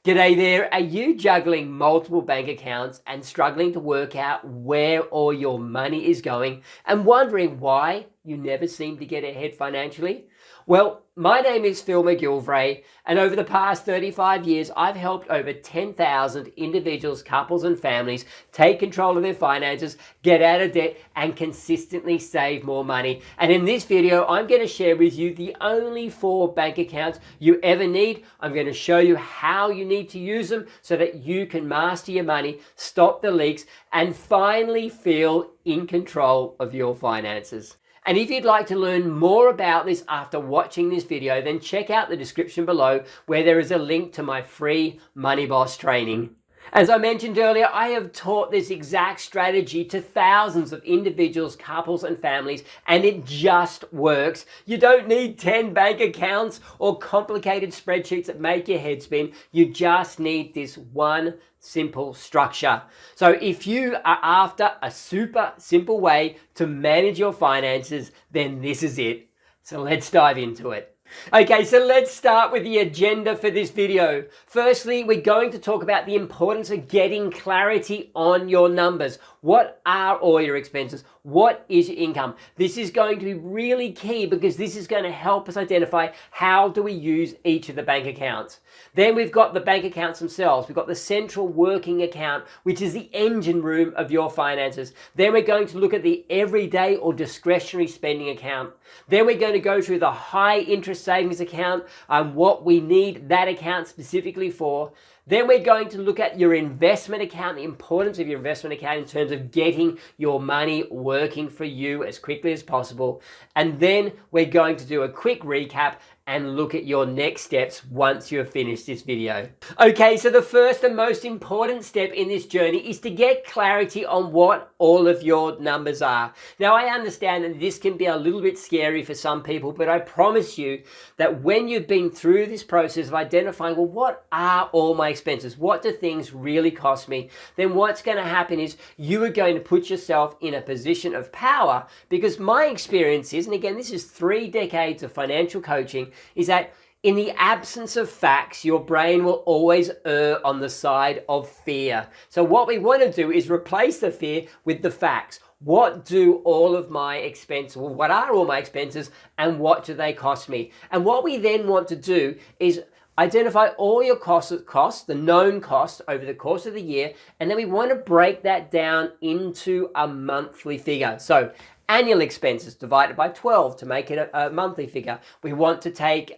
G'day there. Are you juggling multiple bank accounts and struggling to work out where all your money is going and wondering why you never seem to get ahead financially? Well, my name is Phil McGilvray, and over the past 35 years, I've helped over 10,000 individuals, couples, and families take control of their finances, get out of debt, and consistently save more money. And in this video, I'm going to share with you the only 4 bank accounts you ever need. I'm going to show you how you need to use them so that you can master your money, stop the leaks, and finally feel in control of your finances. And if you'd like to learn more about this after watching this video, then check out the description below where there is a link to my free Money Boss training. As I mentioned earlier, I have taught this exact strategy to thousands of individuals, couples, and families, and it just works. You don't need 10 bank accounts or complicated spreadsheets that make your head spin. You just need this one simple structure. So if you are after a super simple way to manage your finances, then this is it. So let's dive into it. Okay, so let's start with the agenda for this video. Firstly, we're going to talk about the importance of getting clarity on your numbers. What are all your expenses? What is your income? This is going to be really key because this is going to help us identify how do we use each of the bank accounts. Then we've got the bank accounts themselves. We've got the central working account, which is the engine room of your finances. Then we're going to look at the everyday or discretionary spending account. Then we're going to go through the high interest savings account and what we need that account specifically for. Then we're going to look at your investment account, the importance of your investment account in terms of getting your money working for you as quickly as possible. And then we're going to do a quick recap and look at your next steps once you have finished this video. Okay, so the first and most important step in this journey is to get clarity on what all of your numbers are. Now, I understand that this can be a little bit scary for some people, but I promise you that when you've been through this process of identifying, well, what are all my expenses? What do things really cost me? Then what's going to happen is you are going to put yourself in a position of power, because my experience is, and again, this is 3 decades of financial coaching, is that in the absence of facts, your brain will always err on the side of fear. So what we want to do is replace the fear with the facts. What do all of my expenses, well, what are all my expenses and what do they cost me? And what we then want to do is identify all your costs, the known costs over the course of the year, and then we want to break that down into a monthly figure. So annual expenses divided by 12 to make it a monthly figure. We want to take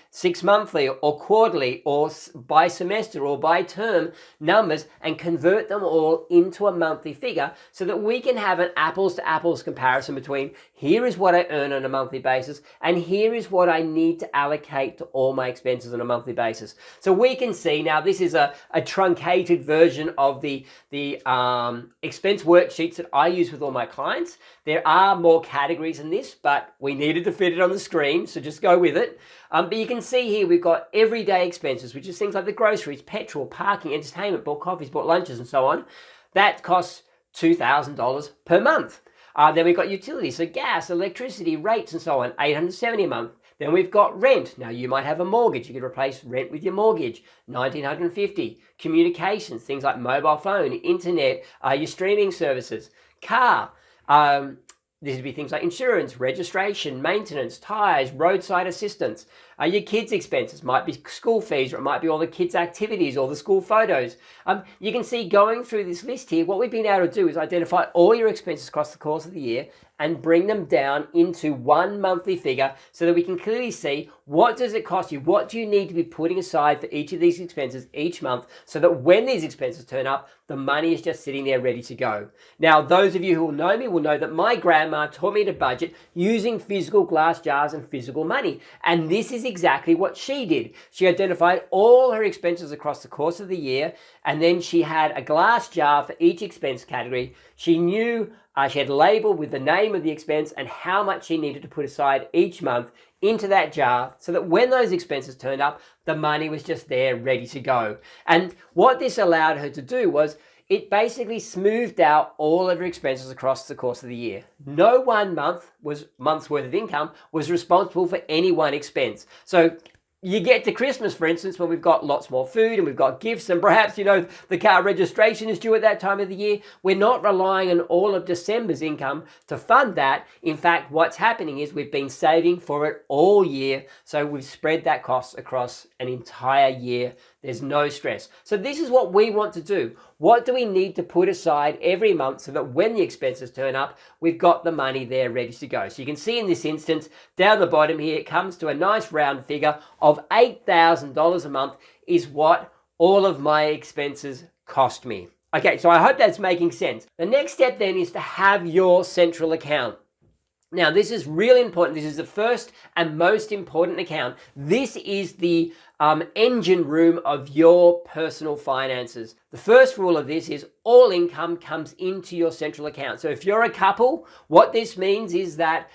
6 monthly or quarterly or by semester or by term numbers and convert them all into a monthly figure so that we can have an apples to apples comparison between here is what I earn on a monthly basis and here is what I need to allocate to all my expenses on a monthly basis. So we can see now this is a truncated version of the expense worksheets that I use with all my clients. There are more categories in this, but we needed to fit it on the screen, so just go with it. But you can see here we've got everyday expenses, which is things like the groceries, petrol, parking, entertainment, bought coffees, bought lunches, and so on. That costs $2,000 per month. Then we've got utilities, so gas, electricity, rates, and so on, $870 a month. Then we've got rent. Now you might have a mortgage. You could replace rent with your mortgage, $1,950. Communications, things like mobile phone, internet, your streaming services, car. This would be things like insurance, registration, maintenance, tires, roadside assistance. Your kids' expenses might be school fees, or it might be all the kids' activities or the school photos. You can see going through this list here, what we've been able to do is identify all your expenses across the course of the year and bring them down into one monthly figure so that we can clearly see what does it cost you, what do you need to be putting aside for each of these expenses each month so that when these expenses turn up, the money is just sitting there ready to go. Now, those of you who will know me will know that my grandma taught me to budget using physical glass jars and physical money. And this is exactly what she did. She identified all her expenses across the course of the year, and then she had a glass jar for each expense category. She knew she had labeled with the name of the expense and how much she needed to put aside each month into that jar so that when those expenses turned up, the money was just there ready to go. And what this allowed her to do was it basically smoothed out all of her expenses across the course of the year. No one month's worth of income was responsible for any one expense. So you get to Christmas, for instance, when we've got lots more food and we've got gifts and perhaps, the car registration is due at that time of the year. We're not relying on all of December's income to fund that. In fact, what's happening is we've been saving for it all year. So we've spread that cost across an entire year. There's no stress. So this is what we want to do. What do we need to put aside every month so that when the expenses turn up, we've got the money there ready to go? So you can see in this instance, down the bottom here, it comes to a nice round figure of $8,000 a month is what all of my expenses cost me. Okay, so I hope that's making sense. The next step then is to have your central account. Now, this is really important. This is the first and most important account. This is the engine room of your personal finances. The first rule of this is all income comes into your central account. So if you're a couple, what this means is that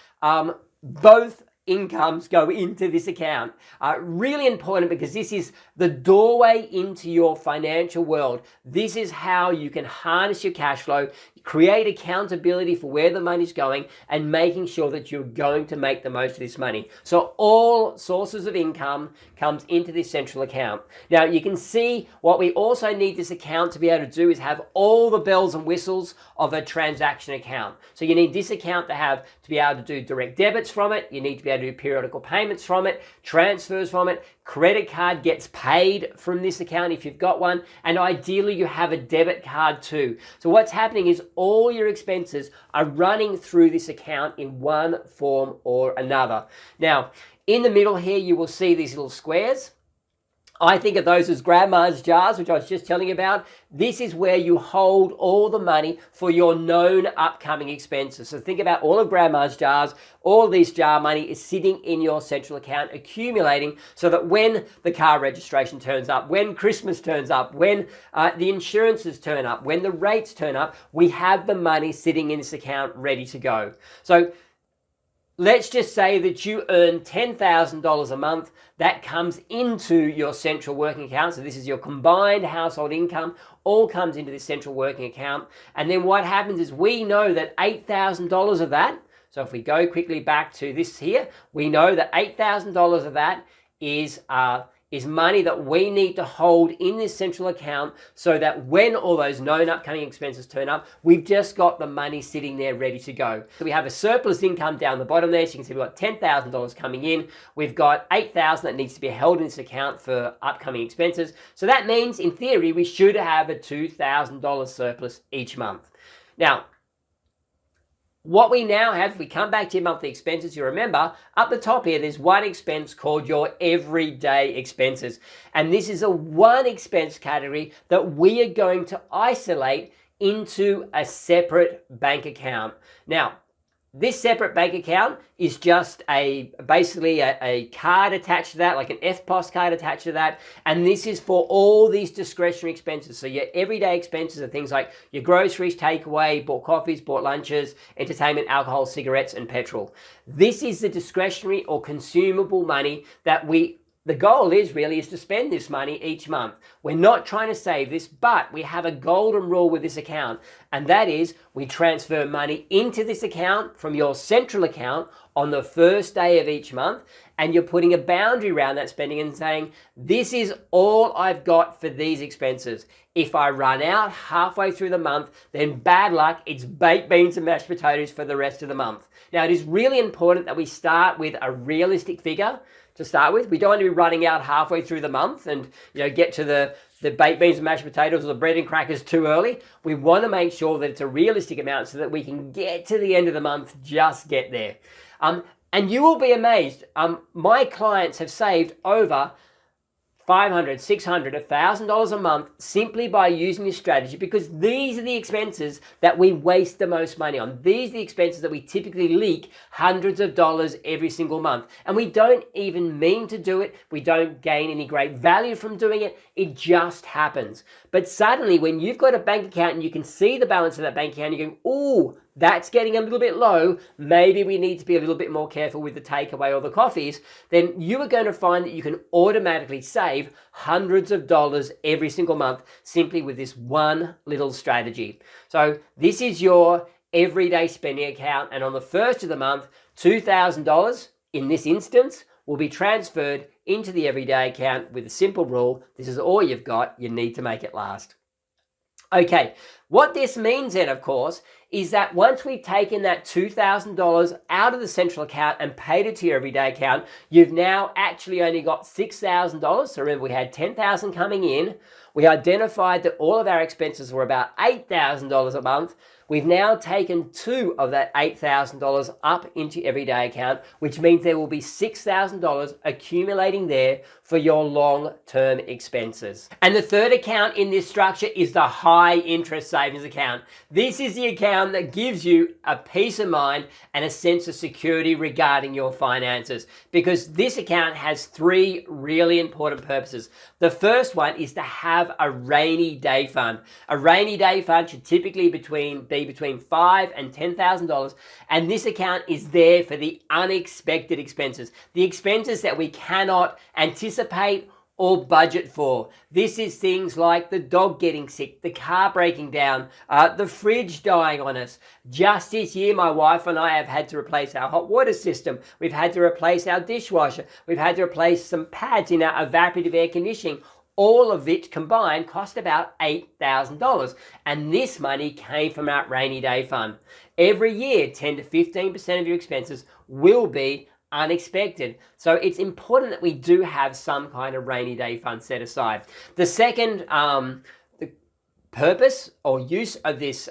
both incomes go into this account. Really important because this is the doorway into your financial world. This is how you can harness your cash flow, create accountability for where the money's going, and making sure that you're going to make the most of this money. So all sources of income comes into this central account. Now you can see what we also need this account to be able to do is have all the bells and whistles of a transaction account. So you need this account to be able to do direct debits from it. You need to be able to do periodical payments from it, transfers from it. Credit card gets paid from this account if you've got one, and ideally you have a debit card too. So what's happening is all your expenses are running through this account in one form or another. Now, in the middle here, you will see these little squares. I think of those as grandma's jars, which I was just telling you about. This is where you hold all the money for your known upcoming expenses. So think about all of grandma's jars. All this jar money is sitting in your central account, accumulating so that when the car registration turns up, when Christmas turns up, when the insurances turn up, when the rates turn up, we have the money sitting in this account ready to go. So let's just say that you earn $10,000 a month. That comes into your central working account. So this is your combined household income, all comes into this central working account. And then what happens is we know that $8,000 of that, so if we go quickly back to this here, we know that $8,000 of that is money that we need to hold in this central account so that when all those known upcoming expenses turn up, we've just got the money sitting there ready to go. So we have a surplus income down the bottom there. So you can see we've got $10,000 coming in. We've got $8,000 that needs to be held in this account for upcoming expenses. So that means in theory, we should have a $2,000 surplus each month. Now, what we now have, if we come back to your monthly expenses, you remember up the top here, there's one expense called your everyday expenses. And this is a one expense category that we are going to isolate into a separate bank account. Now, this separate bank account is just basically a card attached to that, like an FPOS card attached to that. And this is for all these discretionary expenses. So your everyday expenses are things like your groceries, takeaway, bought coffees, bought lunches, entertainment, alcohol, cigarettes, and petrol. This is the discretionary or consumable money that the goal is to spend this money each month. We're not trying to save this, but we have a golden rule with this account, and that is we transfer money into this account from your central account on the first day of each month, and you're putting a boundary around that spending and saying, this is all I've got for these expenses. If I run out halfway through the month, then bad luck, it's baked beans and mashed potatoes for the rest of the month. Now, it is really important that we start with a realistic figure to start with. We don't want to be running out halfway through the month and get to the baked beans and mashed potatoes or the bread and crackers too early. We want to make sure that it's a realistic amount so that we can get to the end of the month, just get there. And you will be amazed. My clients have saved over $500, $600, $1,000 a month simply by using this strategy, because these are the expenses that we waste the most money on. These are the expenses that we typically leak hundreds of dollars every single month. And we don't even mean to do it. We don't gain any great value from doing it. It just happens. But suddenly when you've got a bank account and you can see the balance of that bank account, you go, ooh, that's getting a little bit low, maybe we need to be a little bit more careful with the takeaway or the coffees, then you are going to find that you can automatically save hundreds of dollars every single month simply with this one little strategy. So this is your everyday spending account, and on the first of the month, $2,000 in this instance will be transferred into the everyday account with a simple rule. This is all you've got. You need to make it last. Okay, what this means then, of course, is that once we've taken that $2,000 out of the central account and paid it to your everyday account, you've now actually only got $6,000. So remember, we had $10,000 coming in. We identified that all of our expenses were about $8,000 a month. We've now taken $2,000 of that $8,000 up into everyday account, which means there will be $6,000 accumulating there for your long-term expenses. And the third account in this structure is the high interest savings account. This is the account that gives you a peace of mind and a sense of security regarding your finances, because this account has three really important purposes. The first one is to have a rainy day fund. A rainy day fund should typically be between $5,000 and $10,000, and this account is there for the unexpected expenses, the expenses that we cannot anticipate or budget for. This is things like the dog getting sick, the car breaking down, the fridge dying on us. Just this year, my wife and I have had to replace our hot water system. We've had to replace our dishwasher. We've had to replace some pads in our evaporative air conditioning. All of it combined cost about $8,000. And this money came from our rainy day fund. Every year, 10 to 15% of your expenses will be unexpected. So it's important that we do have some kind of rainy day fund set aside. The second the purpose or use of this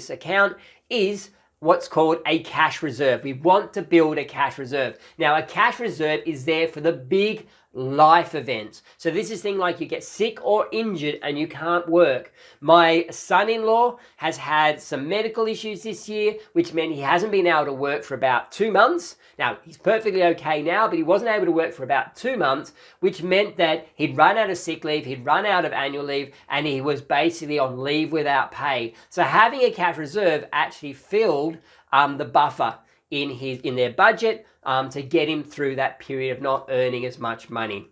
account is what's called a cash reserve. We want to build a cash reserve. Now, a cash reserve is there for the big life events. So this is things like you get sick or injured and you can't work. My son-in-law has had some medical issues this year, which meant he hasn't been able to work for about 2 months. Now, he's perfectly okay now, but he wasn't able to work for about 2 months, which meant that he'd run out of sick leave, he'd run out of annual leave, and he was basically on leave without pay. So having a cash reserve actually filled the buffer in their budget to get him through that period of not earning as much money.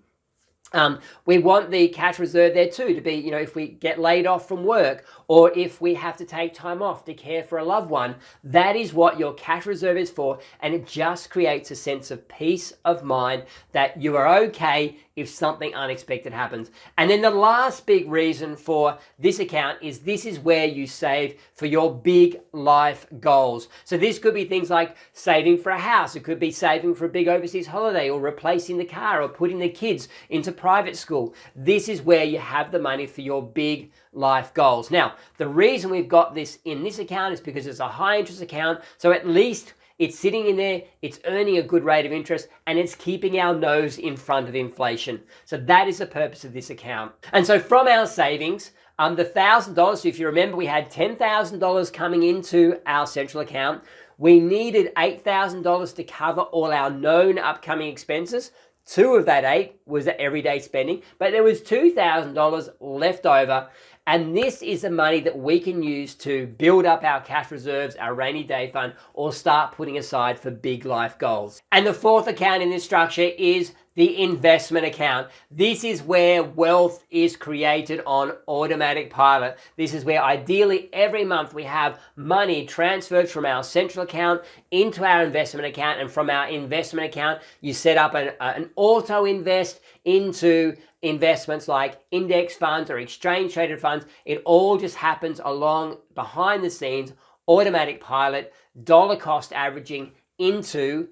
We want the cash reserve there too to be, if we get laid off from work or if we have to take time off to care for a loved one, that is what your cash reserve is for. And it just creates a sense of peace of mind that you are okay if something unexpected happens. And then the last big reason for this account is this is where you save for your big life goals. So this could be things like saving for a house. It could be saving for a big overseas holiday or replacing the car or putting the kids into private school. This is where you have the money for your big life goals. Now, the reason we've got this in this account is because it's a high interest account. So at least it's sitting in there, it's earning a good rate of interest, and it's keeping our nose in front of inflation. So that is the purpose of this account. And so from our savings, the $1,000, so if you remember, we had $10,000 coming into our central account. We needed $8,000 to cover all our known upcoming expenses. 2 of that 8 was the everyday spending, but there was $2,000 left over. And this is the money that we can use to build up our cash reserves, our rainy day fund, or start putting aside for big life goals. And the fourth account in this structure is the investment account. This is where wealth is created on automatic pilot. This is where ideally every month we have money transferred from our central account into our investment account, and from our investment account you set up an auto invest into investments like index funds or exchange traded funds. It all just happens along behind the scenes, automatic pilot, dollar cost averaging into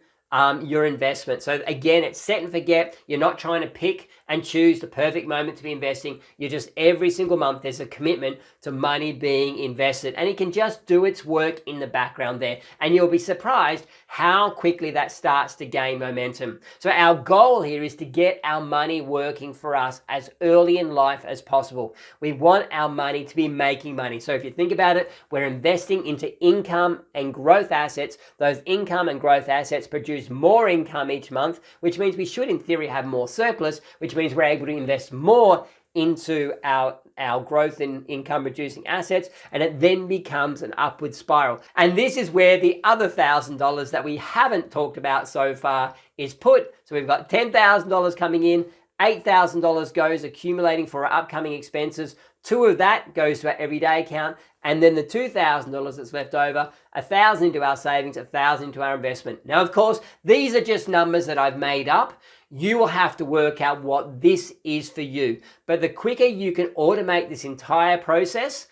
your investment. So again, it's set and forget. You're not trying to pick and choose the perfect moment to be investing. You're just every single month there's a commitment to money being invested, and it can just do its work in the background there. And you'll be surprised how quickly that starts to gain momentum. So our goal here is to get our money working for us as early in life as possible. We want our money to be making money. So if you think about it, we're investing into income and growth assets. Those income and growth assets produce more income each month, which means we should in theory have more surplus, which means we're able to invest more into our growth in income producing assets, and it then becomes an upward spiral. And this is where the other $1,000 that we haven't talked about so far is put. So we've got $10,000 coming in, $8,000 goes accumulating for our upcoming expenses. 2 of that goes to our everyday account, and then the $2,000 that's left over, $1,000 into our savings, $1,000 into our investment. Now, of course, these are just numbers that I've made up. You will have to work out what this is for you. But the quicker you can automate this entire process,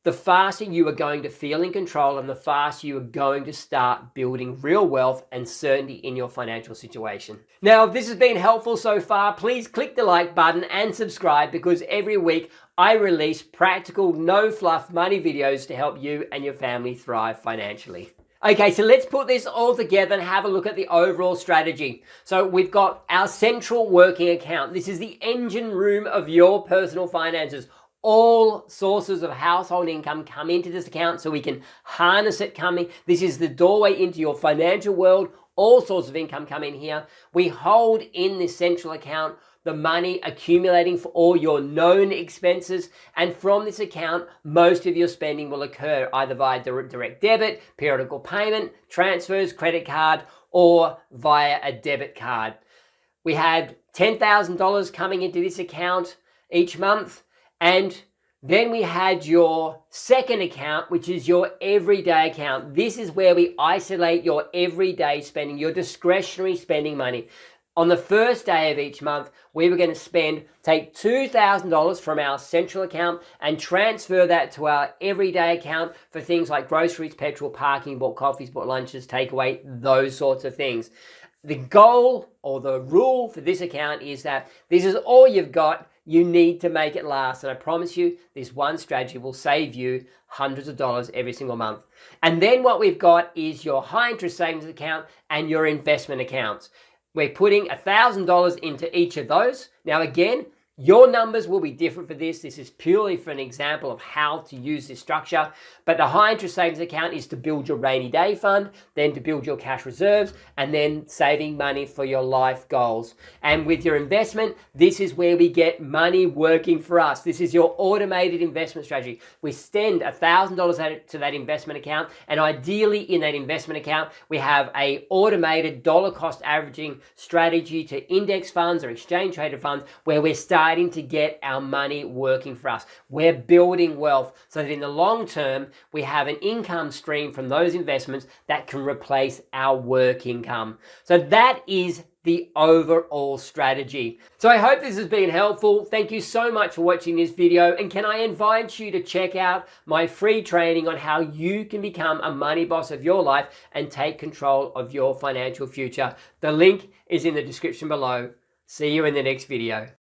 the faster you are going to feel in control and the faster you are going to start building real wealth and certainty in your financial situation. Now, if this has been helpful so far, please click the like button and subscribe, because every week I release practical, no fluff money videos to help you and your family thrive financially. Okay, so let's put this all together and have a look at the overall strategy. So we've got our central working account. This is the engine room of your personal finances. All sources of household income come into this account so we can harness it coming. This is the doorway into your financial world. All sorts of income come in here. We hold in this central account the money accumulating for all your known expenses. And from this account, most of your spending will occur either via direct debit, periodical payment, transfers, credit card, or via a debit card. We had $10,000 coming into this account each month. And then we had your second account, which is your everyday account. This is where we isolate your everyday spending, your discretionary spending money. On the first day of each month, we were going to take $2,000 from our central account and transfer that to our everyday account for things like groceries, petrol, parking, bought coffees, bought lunches, takeaway, those sorts of things. The goal or the rule for this account is that this is all you've got. You need to make it last. And I promise you, this one strategy will save you hundreds of dollars every single month. And then what we've got is your high interest savings account and your investment accounts. We're putting $1,000 into each of those. Now, again, your numbers will be different for this. This is purely for an example of how to use this structure. But the high interest savings account is to build your rainy day fund, then to build your cash reserves, and then saving money for your life goals. And with your investment, this is where we get money working for us. This is your automated investment strategy. We send $1,000 to that investment account, and ideally in that investment account, we have a automated dollar cost averaging strategy to index funds or exchange traded funds where we're starting to get our money working for us. We're building wealth so that in the long term, we have an income stream from those investments that can replace our work income. So that is the overall strategy. So I hope this has been helpful. Thank you so much for watching this video. And can I invite you to check out my free training on how you can become a money boss of your life and take control of your financial future. The link is in the description below. See you in the next video.